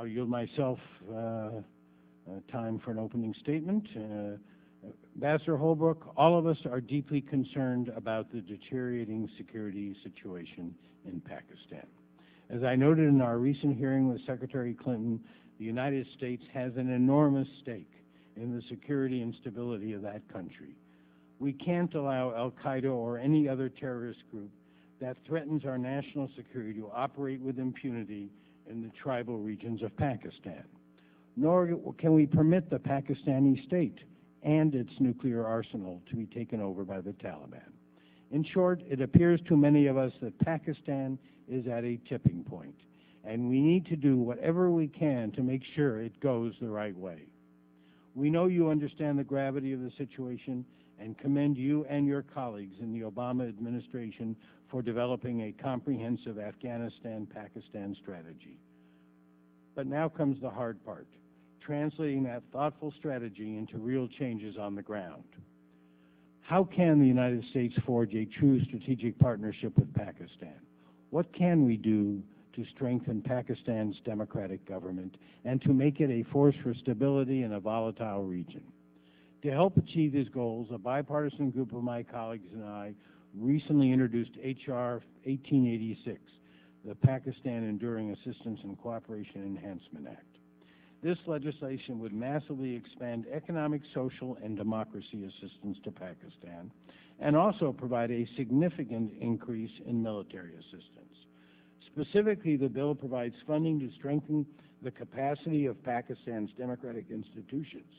I'll yield myself time for an opening statement. Ambassador Holbrooke, all of us are deeply concerned about the deteriorating security situation in Pakistan. As I noted in our recent hearing with Secretary Clinton, the United States has an enormous stake in the security and stability of that country. We can't allow al-Qaeda or any other terrorist group that threatens our national security to operate with impunity in the tribal regions of Pakistan. Nor can we permit the Pakistani state and its nuclear arsenal to be taken over by the Taliban. In short, it appears to many of us that Pakistan is at a tipping point, and we need to do whatever we can to make sure it goes the right way. We know you understand the gravity of the situation and commend you and your colleagues in the Obama administration for developing a comprehensive Afghanistan-Pakistan strategy. But now comes the hard part, translating that thoughtful strategy into real changes on the ground. How can the United States forge a true strategic partnership with Pakistan? What can we do to strengthen Pakistan's democratic government and to make it a force for stability in a volatile region? To help achieve these goals, a bipartisan group of my colleagues and I recently introduced H.R. 1886, the Pakistan Enduring Assistance and Cooperation Enhancement Act. This legislation would massively expand economic, social, and democracy assistance to Pakistan and also provide a significant increase in military assistance. Specifically, the bill provides funding to strengthen the capacity of Pakistan's democratic institutions,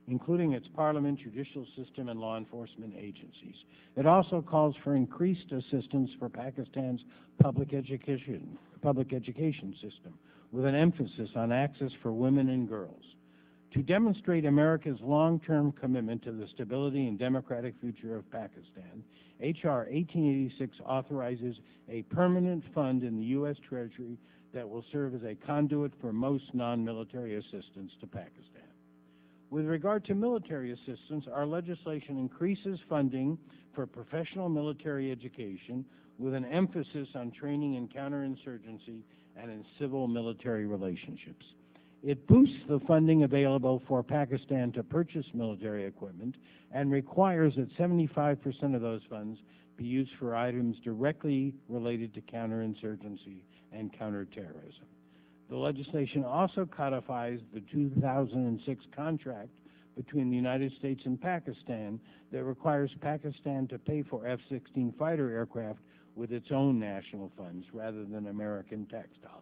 including its parliament, judicial system, and law enforcement agencies. It also calls for increased assistance for Pakistan's public education system, with an emphasis on access for women and girls. To demonstrate America's long-term commitment to the stability and democratic future of Pakistan, H.R. 1886 authorizes a permanent fund in the U.S. Treasury that will serve as a conduit for most non-military assistance to Pakistan. With regard to military assistance, our legislation increases funding for professional military education with an emphasis on training in counterinsurgency and in civil-military relationships. It boosts the funding available for Pakistan to purchase military equipment and requires that 75% of those funds be used for items directly related to counterinsurgency and counterterrorism. The legislation also codifies the 2006 contract between the United States and Pakistan that requires Pakistan to pay for F-16 fighter aircraft with its own national funds rather than American tax dollars.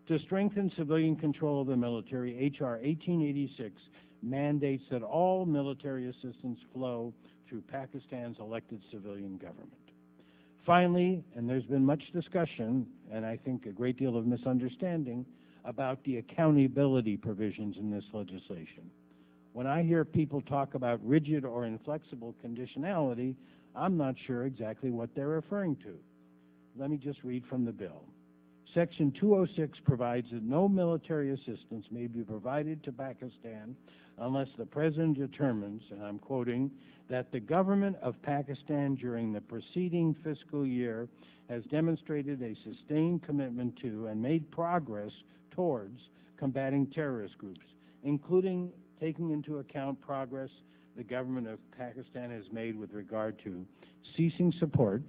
To strengthen civilian control of the military, H.R. 1886 mandates that all military assistance flow through Pakistan's elected civilian government. Finally, and there's been much discussion, and I think a great deal of misunderstanding, about the accountability provisions in this legislation. When I hear people talk about rigid or inflexible conditionality, I'm not sure exactly what they're referring to. Let me just read from the bill. Section 206 provides that no military assistance may be provided to Pakistan unless the President determines, and I'm quoting, that the government of Pakistan during the preceding fiscal year has demonstrated a sustained commitment to and made progress towards combating terrorist groups, including taking into account progress the government of Pakistan has made with regard to ceasing support,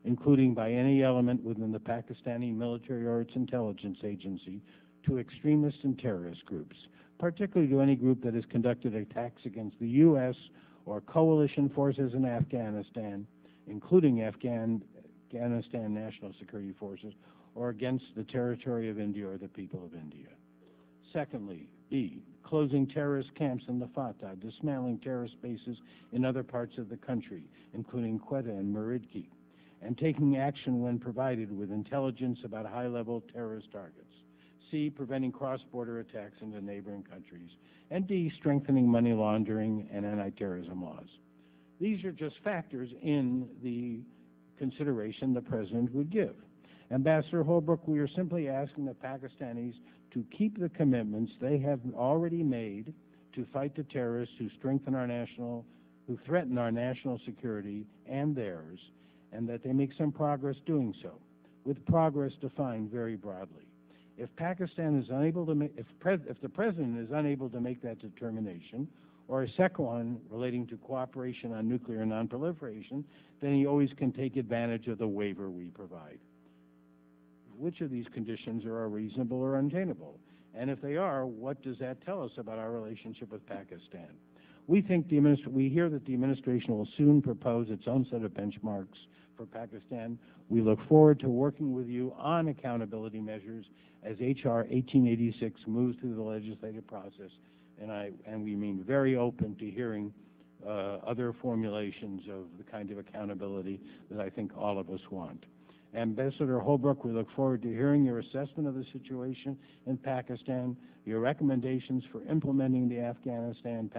including by any element within the Pakistani military or its intelligence agency, to extremist and terrorist groups, particularly to any group that has conducted attacks against the U.S. or coalition forces in Afghanistan, including Afghanistan National Security Forces, or against the territory of India or the people of India. Secondly, B, closing terrorist camps in the Fatah, dismantling terrorist bases in other parts of the country, including Quetta and Meridki, and taking action when provided with intelligence about high-level terrorist targets. C, preventing cross-border attacks into neighboring countries. And D, strengthening money laundering and anti-terrorism laws. These are just factors in the consideration the President would give. Ambassador Holbrooke, we are simply asking the Pakistanis to keep the commitments they have already made to fight the terrorists who threaten our national security and theirs, and that they make some progress doing so, with progress defined very broadly. If Pakistan is unable to make, if the President is unable to make that determination, or a second one relating to cooperation on nuclear nonproliferation, then he always can take advantage of the waiver we provide. Which of these conditions are reasonable or unattainable? And if they are, what does that tell us about our relationship with Pakistan? We hear that the administration will soon propose its own set of benchmarks for Pakistan. We look forward to working with you on accountability measures as H.R. 1886 moves through the legislative process, and we remain very open to hearing other formulations of the kind of accountability that I think all of us want. Ambassador Holbrooke, we look forward to hearing your assessment of the situation in Pakistan, your recommendations for implementing the Afghanistan